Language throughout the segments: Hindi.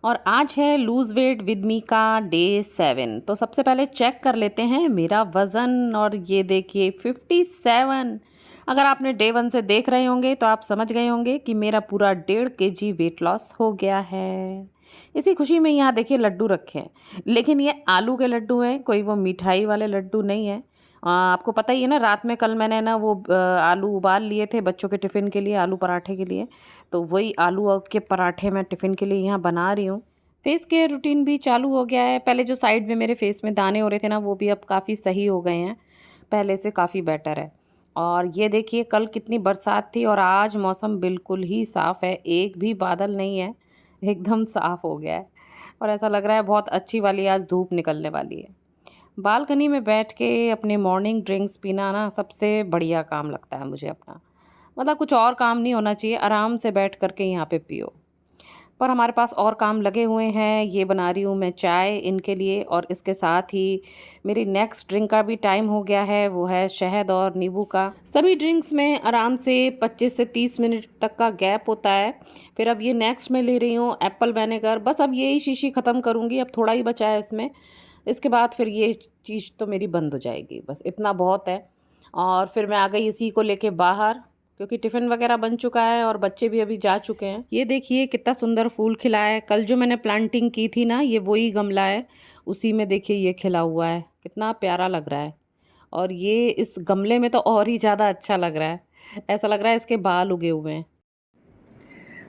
और आज है लूज़ वेट विद मी का डे 7। तो सबसे पहले चेक कर लेते हैं मेरा वज़न, और ये देखिए 57। अगर आपने डे 1 से देख रहे होंगे तो आप समझ गए होंगे कि मेरा पूरा 1.5 kg वेट लॉस हो गया है। इसी खुशी में यहाँ देखिए लड्डू रखे हैं, लेकिन ये आलू के लड्डू हैं, कोई वो मिठाई वाले लड्डू नहीं है। आपको पता ही है ना, रात में कल मैंने ना वो आलू उबाल लिए थे बच्चों के टिफ़िन के लिए, आलू पराठे के लिए। तो वही आलू के पराठे मैं टिफ़िन के लिए यहाँ बना रही हूँ। फेस केयर रूटीन भी चालू हो गया है। पहले जो साइड में मेरे फेस में दाने हो रहे थे ना, वो भी अब काफ़ी सही हो गए हैं, पहले से काफ़ी बेटर है। और ये देखिए कल कितनी बरसात थी और आज मौसम बिल्कुल ही साफ़ है, एक भी बादल नहीं है, एकदम साफ़ हो गया है। और ऐसा लग रहा है बहुत अच्छी वाली आज धूप निकलने वाली है। बालकनी में बैठ के अपने मॉर्निंग ड्रिंक्स पीना ना सबसे बढ़िया काम लगता है मुझे अपना। मतलब कुछ और काम नहीं होना चाहिए, आराम से बैठ कर के यहाँ पे पियो। पर हमारे पास और काम लगे हुए हैं। ये बना रही हूँ मैं चाय इनके लिए, और इसके साथ ही मेरी नेक्स्ट ड्रिंक का भी टाइम हो गया है, वो है शहद और नींबू का। सभी ड्रिंक्स में आराम से 25 से 30 मिनट तक का गैप होता है। फिर अब ये नेक्स्ट में ले रही हूँ एप्पल विनेगर। बस अब यही शीशी ख़त्म करूँगी, अब थोड़ा ही बचा है इसमें। इसके बाद फिर ये चीज़ तो मेरी बंद हो जाएगी, बस इतना बहुत है। और फिर मैं आ गई इसी को लेके बाहर, क्योंकि टिफ़िन वगैरह बन चुका है और बच्चे भी अभी जा चुके हैं। ये देखिए कितना सुंदर फूल खिला है। कल जो मैंने प्लांटिंग की थी ना, ये वही गमला है, उसी में देखिए ये खिला हुआ है, कितना प्यारा लग रहा है। और ये इस गमले में तो और ही ज़्यादा अच्छा लग रहा है, ऐसा लग रहा है इसके बाल उगे हुए हैं।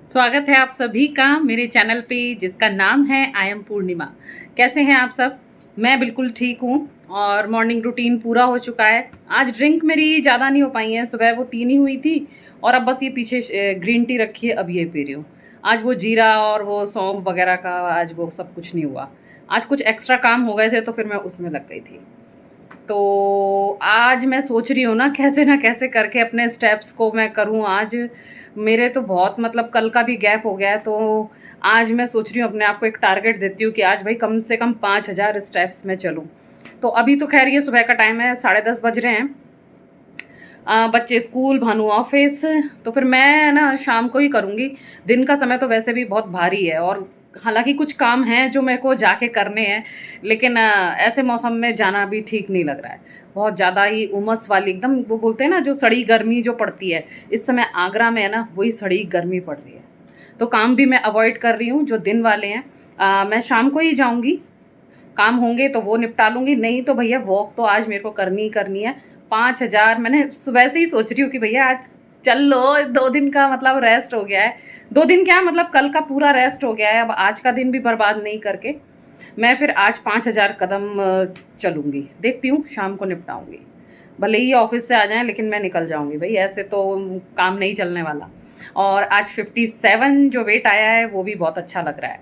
स्वागत है आप सभी का मेरे चैनल पे, जिसका नाम है आई एम पूर्णिमा। कैसे हैं आप सब? मैं बिल्कुल ठीक हूँ और मॉर्निंग रूटीन पूरा हो चुका है। आज ड्रिंक मेरी ज़्यादा नहीं हो पाई है, सुबह वो 3 ही हुई थी और अब बस ये पीछे ग्रीन टी रखी है, अब ये पी रही हूँ। आज वो जीरा और वो सौंफ वगैरह का आज वो सब कुछ नहीं हुआ। आज कुछ एक्स्ट्रा काम हो गए थे तो फिर मैं उसमें लग गई थी। तो आज मैं सोच रही हूँ ना कैसे करके अपने स्टेप्स को मैं करूँ आज। मेरे तो बहुत मतलब कल का भी गैप हो गया है, तो आज मैं सोच रही हूँ अपने आप को एक टारगेट देती हूँ कि आज भाई कम से कम 5,000 स्टेप्स में चलूँ। तो अभी तो खैर ये सुबह का टाइम है, 10:30 बज रहे हैं। बच्चे स्कूल, भानु ऑफिस, तो फिर मैं ना शाम को ही करूँगी। दिन का समय तो वैसे भी बहुत भारी है, और हालांकि कुछ काम हैं जो मेरे को जाके करने हैं, लेकिन ऐसे मौसम में जाना भी ठीक नहीं लग रहा है। बहुत ज़्यादा ही उमस वाली एकदम, वो बोलते हैं ना जो सड़ी गर्मी जो पड़ती है, इस समय आगरा में है ना, वही सड़ी गर्मी पड़ रही है। तो काम भी मैं अवॉइड कर रही हूँ जो दिन वाले हैं। मैं शाम को ही जाऊँगी, काम होंगे तो वो निपटा लूँगी, नहीं तो भैया वॉक तो आज मेरे को करनी ही करनी है। 5,000 मैंने सुबह से ही सोच रही हूँ कि भैया आज चल लो, 2 दिन का मतलब रेस्ट हो गया है। 2 दिन क्या मतलब कल का पूरा रेस्ट हो गया है, अब आज का दिन भी बर्बाद नहीं करके मैं फिर आज 5,000 कदम चलूँगी। देखती हूँ शाम को निपटाऊँगी, भले ही ऑफिस से आ जाएं लेकिन मैं निकल जाऊँगी भाई, ऐसे तो काम नहीं चलने वाला। और आज 57 जो वेट आया है वो भी बहुत अच्छा लग रहा है।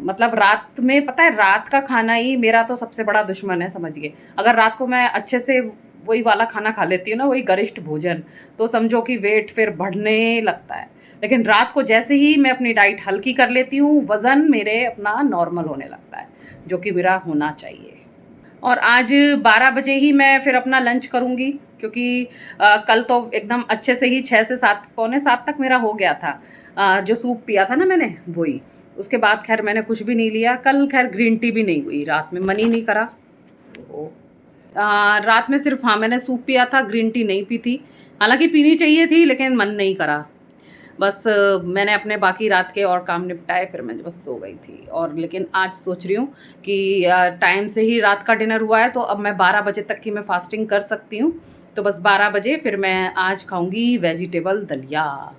मतलब रात में पता है, रात का खाना ही मेरा तो सबसे बड़ा दुश्मन है, समझिए। अगर रात को मैं अच्छे से वही वाला खाना खा लेती हूँ ना, वही गरिष्ठ भोजन, तो समझो कि वेट फिर बढ़ने लगता है। लेकिन रात को जैसे ही मैं अपनी डाइट हल्की कर लेती हूँ, वज़न मेरे अपना नॉर्मल होने लगता है, जो कि मेरा होना चाहिए। और आज 12 बजे ही मैं फिर अपना लंच करूँगी, क्योंकि कल तो एकदम अच्छे से ही 6 से 7, पौने 7 तक मेरा हो गया था। जो सूप पिया था ना मैंने, वही। उसके बाद खैर मैंने कुछ भी नहीं लिया। कल खैर ग्रीन टी भी नहीं हुई, रात में मन ही नहीं करा। तो रात में सिर्फ हाँ मैंने सूप पिया था, ग्रीन टी नहीं पी थी। हालांकि पीनी चाहिए थी लेकिन मन नहीं करा। बस मैंने अपने बाकी रात के और काम निपटाए, फिर मैं बस सो गई थी। और लेकिन आज सोच रही हूँ कि टाइम से ही रात का डिनर हुआ है, तो अब मैं 12 बजे तक की मैं फास्टिंग कर सकती हूँ। तो बस 12 बजे फिर मैं आज खाऊंगी वेजिटेबल दलिया।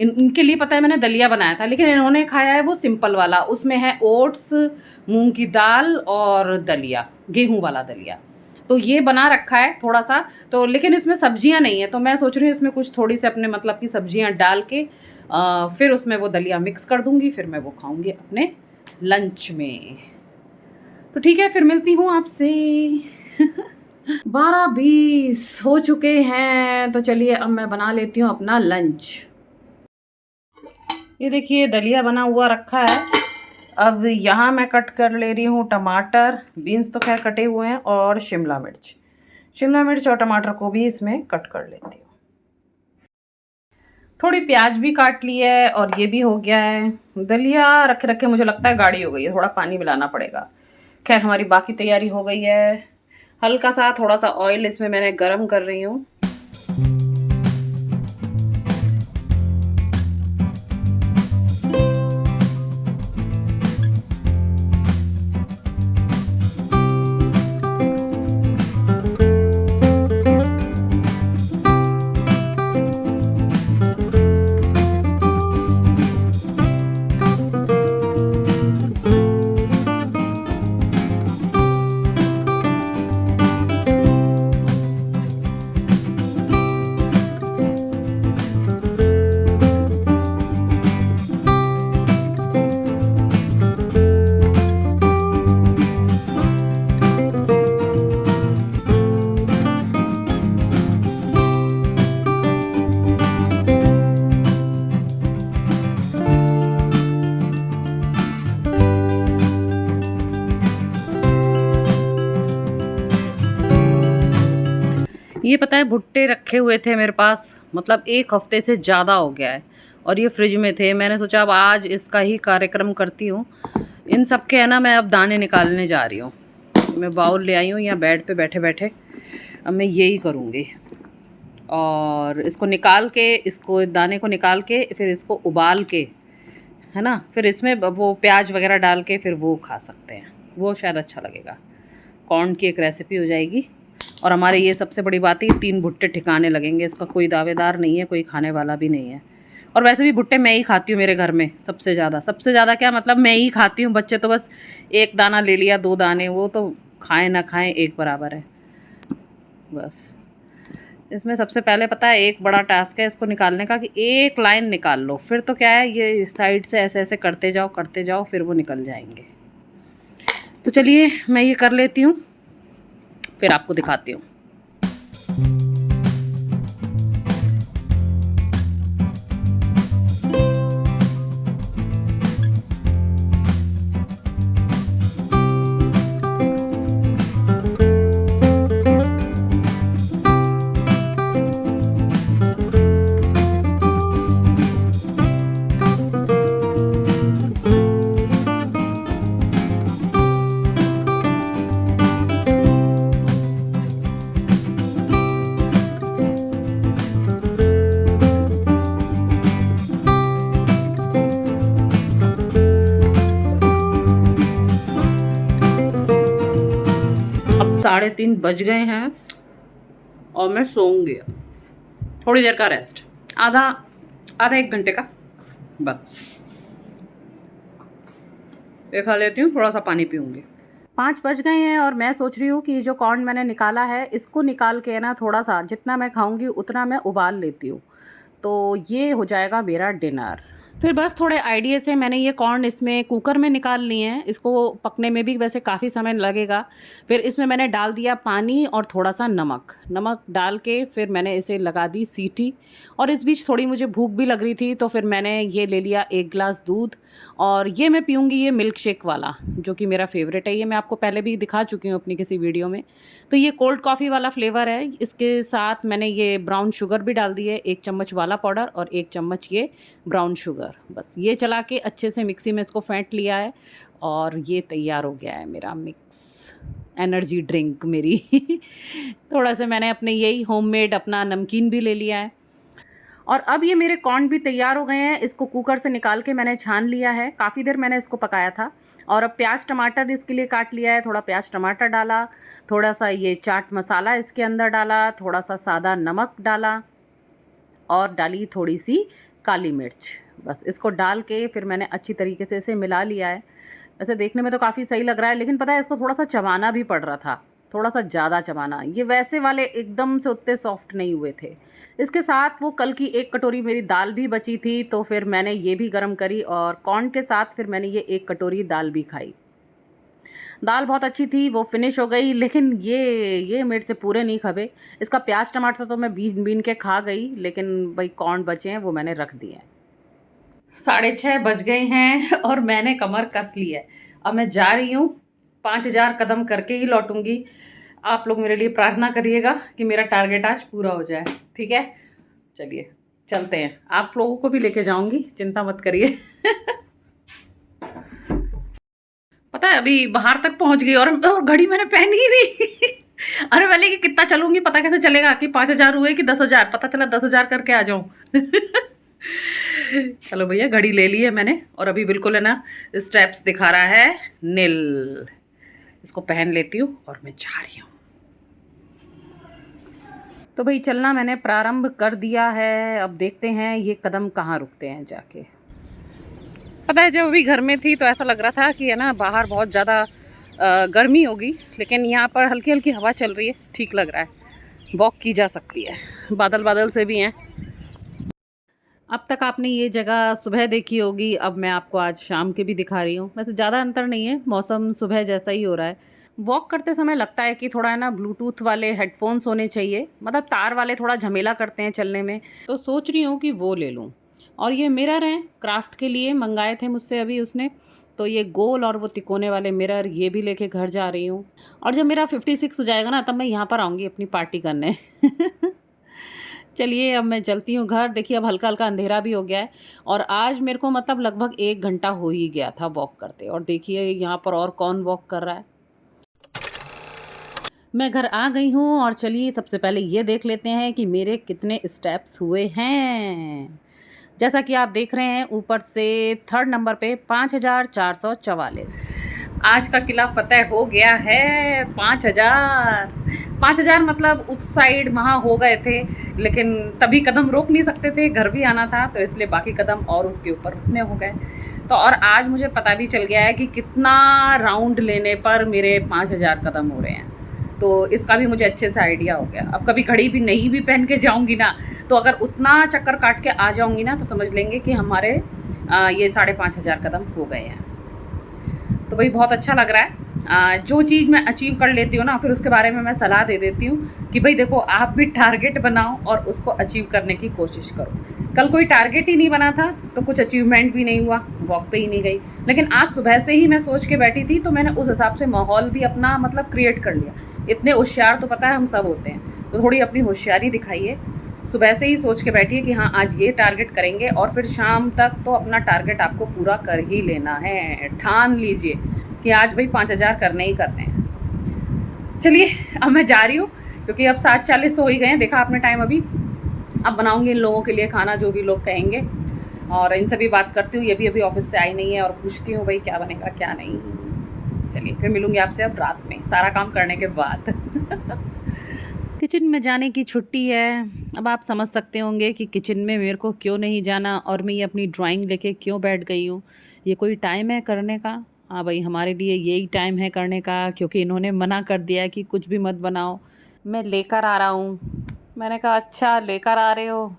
इनके लिए पता है मैंने दलिया बनाया था, लेकिन इन्होंने खाया है वो सिंपल वाला, उसमें है ओट्स, मूंग की दाल और दलिया, गेहूं वाला दलिया। तो ये बना रखा है थोड़ा सा, तो लेकिन इसमें सब्जियां नहीं है, तो मैं सोच रही हूँ इसमें कुछ थोड़ी सी अपने मतलब की सब्जियां डाल के फिर उसमें वो दलिया मिक्स कर दूंगी, फिर मैं वो खाऊंगी अपने लंच में। तो ठीक है, फिर मिलती हूँ आपसे। 12:20 हो चुके हैं, तो चलिए अब मैं बना लेती हूँ अपना लंच। ये देखिए दलिया बना हुआ रखा है। अब यहाँ मैं कट कर ले रही हूँ टमाटर, बीन्स तो खैर कटे हुए हैं, और शिमला मिर्च। शिमला मिर्च और टमाटर को भी इसमें कट कर लेती हूँ। थोड़ी प्याज भी काट ली है और ये भी हो गया है। दलिया रखे रखे मुझे लगता है गाढ़ी हो गई है, थोड़ा पानी मिलाना पड़ेगा। खैर हमारी बाकी तैयारी हो गई है। हल्का सा थोड़ा सा ऑयल इसमें मैंने गरम कर रही हूँ। ये पता है भुट्टे रखे हुए थे मेरे पास, मतलब 1 हफ्ते से ज़्यादा हो गया है और ये फ्रिज में थे। मैंने सोचा अब आज इसका ही कार्यक्रम करती हूँ। इन सब के है ना, मैं अब दाने निकालने जा रही हूँ। मैं बाउल ले आई हूँ यहाँ बेड पे बैठे बैठे, अब मैं यही करूँगी। और इसको निकाल के, इसको दाने को निकाल के फिर इसको उबाल के, है ना, फिर इसमें वो प्याज वगैरह डाल के फिर वो खा सकते हैं, वो शायद अच्छा लगेगा। कॉर्न की एक रेसिपी हो जाएगी। और हमारे ये सबसे बड़ी बात है, 3 भुट्टे ठिकाने लगेंगे। इसका कोई दावेदार नहीं है, कोई खाने वाला भी नहीं है। और वैसे भी भुट्टे मैं ही खाती हूँ मेरे घर में सबसे ज़्यादा क्या मतलब, मैं ही खाती हूँ। बच्चे तो बस 1 दाना ले लिया, 2 दाने, वो तो खाएं ना खाएं एक बराबर है बस। इसमें सबसे पहले पता है एक बड़ा टास्क है इसको निकालने का, कि एक लाइन निकाल लो, फिर तो क्या है ये साइड से ऐसे ऐसे करते जाओ फिर वो निकल जाएंगे। तो चलिए मैं ये कर लेती हूँ, फिर आपको दिखाती हूँ। अब 3:30 बज गए हैं और मैं सोऊंगी। थोड़ी देर का रेस्ट, आधा 1 घंटे का बस। ये खा लेती हूँ, थोड़ा सा पानी पीऊँगी। 5 बज गए हैं और मैं सोच रही हूँ कि जो कॉर्न मैंने निकाला है इसको निकाल के ना, थोड़ा सा जितना मैं खाऊँगी उतना मैं उबाल लेती हूँ, तो ये हो जाएगा मेरा डिनर। फिर बस थोड़े आइडिया से मैंने ये कॉर्न इसमें कुकर में निकाल लिए हैं। इसको पकने में भी वैसे काफ़ी समय लगेगा। फिर इसमें मैंने डाल दिया पानी और थोड़ा सा नमक डाल के फिर मैंने इसे लगा दी सीटी। और इस बीच थोड़ी मुझे भूख भी लग रही थी, तो फिर मैंने ये ले लिया 1 गिलास दूध। और ये मैं पीऊँगी ये मिल्क शेक वाला, जो कि मेरा फेवरेट है। ये मैं आपको पहले भी दिखा चुकी हूँ अपनी किसी वीडियो में। तो ये कोल्ड कॉफ़ी वाला फ्लेवर है। इसके साथ मैंने ये ब्राउन शुगर भी डाल दी है, 1 चम्मच वाला पाउडर और 1 चम्मच ये ब्राउन शुगर। बस ये चला के अच्छे से मिक्सी में इसको फेंट लिया है और ये तैयार हो गया है मेरा मिक्स एनर्जी ड्रिंक मेरी। थोड़ा सा मैंने अपने यही होममेड अपना नमकीन भी ले लिया है। और अब ये मेरे कॉर्न भी तैयार हो गए हैं। इसको कुकर से निकाल के मैंने छान लिया है। काफ़ी देर मैंने इसको पकाया था। और अब प्याज टमाटर इसके लिए काट लिया है। थोड़ा प्याज टमाटर डाला, थोड़ा सा ये चाट मसाला इसके अंदर डाला, थोड़ा सा सादा नमक डाला और डाली थोड़ी सी काली मिर्च। बस इसको डाल के फिर मैंने अच्छी तरीके से इसे मिला लिया है। वैसे देखने में तो काफ़ी सही लग रहा है, लेकिन पता है इसको थोड़ा सा चबाना भी पड़ रहा था, थोड़ा सा ज़्यादा चबाना। ये वैसे वाले एकदम से उतने सॉफ्ट नहीं हुए थे। इसके साथ वो कल की 1 कटोरी मेरी दाल भी बची थी, तो फिर मैंने ये भी गर्म करी और कॉर्न के साथ फिर मैंने ये 1 कटोरी दाल भी खाई। दाल बहुत अच्छी थी, वो फिनिश हो गई, लेकिन ये मेरे से पूरे नहीं खबे। इसका प्याज टमाटर तो मैं बीन बीन के खा गई, लेकिन भाई कॉर्न बचे हैं वो मैंने रख दिए हैं। 6:30 बज गए हैं और मैंने कमर कस ली है। अब मैं जा रही हूँ, 5000 कदम करके ही लौटूंगी। आप लोग मेरे लिए प्रार्थना करिएगा कि मेरा टारगेट आज पूरा हो जाए, ठीक है? चलिए चलते हैं, आप लोगों को भी लेके जाऊंगी, चिंता मत करिए। पता है अभी बाहर तक पहुंच गई और घड़ी मैंने पहनी ही नहीं। अरे वाले कि कितना चलूंगी, पता कैसे चलेगा कि 5,000 हुए कि 10,000, पता चला 10,000 करके आ जाऊं। चलो भैया, घड़ी ले ली है मैंने और अभी बिल्कुल है ना स्टेप्स दिखा रहा है नील। इसको पहन लेती हूँ और मैं जा रही हूँ। तो भाई चलना मैंने प्रारंभ कर दिया है, अब देखते हैं ये कदम कहाँ रुकते हैं जाके। पता है जब अभी घर में थी तो ऐसा लग रहा था कि है ना बाहर बहुत ज़्यादा गर्मी होगी, लेकिन यहाँ पर हल्की हल्की हवा चल रही है, ठीक लग रहा है, वॉक की जा सकती है। बादल बादल से भी हैं। अब तक आपने ये जगह सुबह देखी होगी, अब मैं आपको आज शाम के भी दिखा रही हूँ। वैसे ज़्यादा अंतर नहीं है, मौसम सुबह जैसा ही हो रहा है। वॉक करते समय लगता है कि थोड़ा है ना ब्लूटूथ वाले हेडफोन्स होने चाहिए, मतलब तार वाले थोड़ा झमेला करते हैं चलने में, तो सोच रही हूँ कि वो ले लूँ। और ये मिरर हैं, क्राफ्ट के लिए मंगाए थे मुझसे अभी उसने, तो ये गोल और वो तिकोने वाले मिरर ये भी लेके घर जा रही हूँ। और जब मेरा 56 हो जाएगा ना तब मैं यहाँ पर आऊँगी अपनी पार्टी करने। चलिए अब मैं चलती हूँ घर। देखिए अब हल्का हल्का अंधेरा भी हो गया है और आज मेरे को मतलब लगभग 1 घंटा हो ही गया था वॉक करते। और देखिए यहाँ पर और कौन वॉक कर रहा है। मैं घर आ गई हूँ और चलिए सबसे पहले ये देख लेते हैं कि मेरे कितने स्टेप्स हुए हैं। जैसा कि आप देख रहे हैं ऊपर से 3rd नंबर पे 5,444। आज का किला फतेह हो गया है। 5,000 5,000 मतलब उस साइड वहाँ हो गए थे, लेकिन तभी कदम रोक नहीं सकते थे, घर भी आना था, तो इसलिए बाकी कदम और उसके ऊपर उतने हो गए। तो और आज मुझे पता भी चल गया है कि कितना राउंड लेने पर मेरे 5,000 कदम हो रहे हैं, तो इसका भी मुझे अच्छे से आइडिया हो गया। अब कभी घड़ी भी नहीं भी पहन के जाऊंगी ना, तो अगर उतना चक्कर काट के आ जाऊंगी ना तो समझ लेंगे कि हमारे ये 5,500 कदम हो गए हैं। तो भाई बहुत अच्छा लग रहा है। जो चीज़ मैं अचीव कर लेती हूँ ना, फिर उसके बारे में मैं सलाह दे देती हूँ कि भाई देखो आप भी टारगेट बनाओ और उसको अचीव करने की कोशिश करो। कल कोई टारगेट ही नहीं बना था तो कुछ अचीवमेंट भी नहीं हुआ, वॉक पे ही नहीं गई। लेकिन आज सुबह से ही मैं सोच के बैठी थी, तो मैंने उस हिसाब से माहौल भी अपना मतलब क्रिएट कर लिया। इतने होशियार तो पता है हम सब होते हैं, तो थोड़ी अपनी होशियारी दिखाइए। सुबह से ही सोच के बैठिए कि हाँ आज ये टारगेट करेंगे और फिर शाम तक तो अपना टारगेट आपको पूरा कर ही लेना है। ठान लीजिए कि आज भाई 5,000 करने ही करने हैं। चलिए अब मैं जा रही हूँ, क्योंकि अब 7:40 तो हो ही गए हैं, देखा आपने टाइम अभी। अब बनाऊंगी इन लोगों के लिए खाना जो भी लोग कहेंगे, और इनसे भी बात करती हूँ। ये भी अभी ऑफिस से आई नहीं है और पूछती हूँ भाई क्या बनेगा क्या नहीं। चलिए फिर मिलूंगी आपसे अब रात में, सारा काम करने के बाद। किचन में जाने की छुट्टी है। अब आप समझ सकते होंगे कि किचन में मेरे को क्यों नहीं जाना और मैं ये अपनी ड्राइंग लेके क्यों बैठ गई हूँ। ये कोई टाइम है करने का? हाँ भाई हमारे लिए यही टाइम है करने का, क्योंकि इन्होंने मना कर दिया है कि कुछ भी मत बनाओ। मैं लेकर आ रहा हूँ। मैंने कहा अच्छा लेकर आ रहे हो,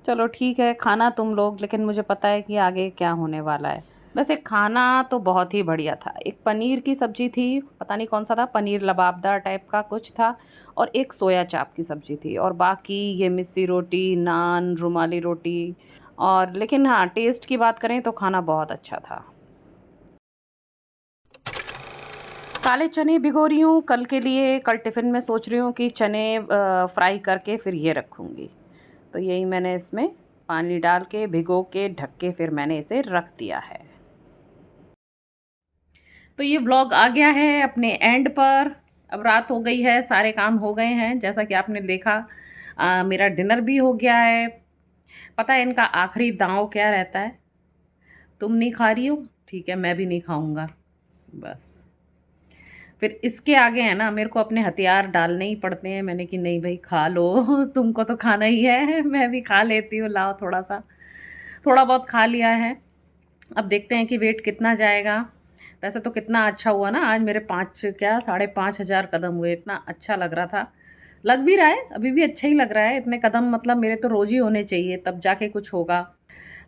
चलो ठीक है, खाना तुम लोग, लेकिन मुझे पता है कि आगे क्या होने वाला है। वैसे खाना तो बहुत ही बढ़िया था। एक पनीर की सब्ज़ी थी, पता नहीं कौन सा था, पनीर लबाबदार टाइप का कुछ था, और एक सोया चाप की सब्ज़ी थी, और बाकी ये मिस्सी रोटी, नान, रुमाली रोटी। और लेकिन हाँ टेस्ट की बात करें तो खाना बहुत अच्छा था। काले चने भिगो रही हूँ कल के लिए। कल टिफ़िन में सोच रही हूँ कि चने फ्राई करके फिर ये रखूँगी। तो यही मैंने इसमें पानी डाल के भिगो के ढक के फिर मैंने इसे रख दिया है। तो ये व्लॉग आ गया है अपने एंड पर। अब रात हो गई है, सारे काम हो गए हैं जैसा कि आपने देखा। मेरा डिनर भी हो गया है। पता है इनका आखिरी दांव क्या रहता है? तुम नहीं खा रही हो, ठीक है मैं भी नहीं खाऊंगा, बस। फिर इसके आगे है ना मेरे को अपने हथियार डालने ही पड़ते हैं। मैंने कि नहीं भाई खा लो, तुमको तो खाना ही है, मैं भी खा लेती हूँ, लाओ थोड़ा सा। थोड़ा बहुत खा लिया है। अब देखते हैं कि वेट कितना जाएगा। वैसे तो कितना अच्छा हुआ ना, आज मेरे 5,000 कदम हुए, इतना अच्छा लग रहा था। लग भी रहा है, अभी भी अच्छा ही लग रहा है। इतने कदम मतलब मेरे तो रोज़ ही होने चाहिए, तब जाके कुछ होगा।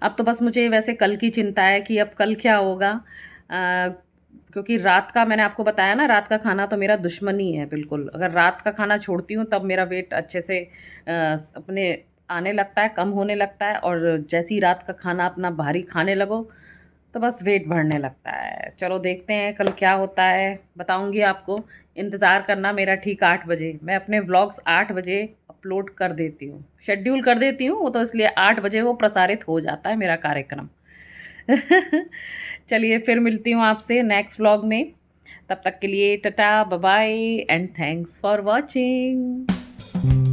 अब तो बस मुझे वैसे कल की चिंता है कि अब कल क्या होगा। क्योंकि रात का मैंने आपको बताया ना, रात का खाना तो मेरा दुश्मन ही है बिल्कुल। अगर रात का खाना छोड़ती हूँ तब मेरा वेट अच्छे से अपने आने लगता है, कम होने लगता है, और जैसे ही रात का खाना अपना भारी खाने लगो तो बस वेट बढ़ने लगता है। चलो देखते हैं कल क्या होता है, बताऊंगी आपको। इंतज़ार करना मेरा ठीक 8 बजे। मैं अपने व्लॉग्स 8 बजे अपलोड कर देती हूँ, शेड्यूल कर देती हूँ, वो तो इसलिए 8 बजे वो प्रसारित हो जाता है मेरा कार्यक्रम। चलिए फिर मिलती हूँ आपसे नेक्स्ट व्लॉग में। तब तक के लिए tata bye bye and thanks for watching.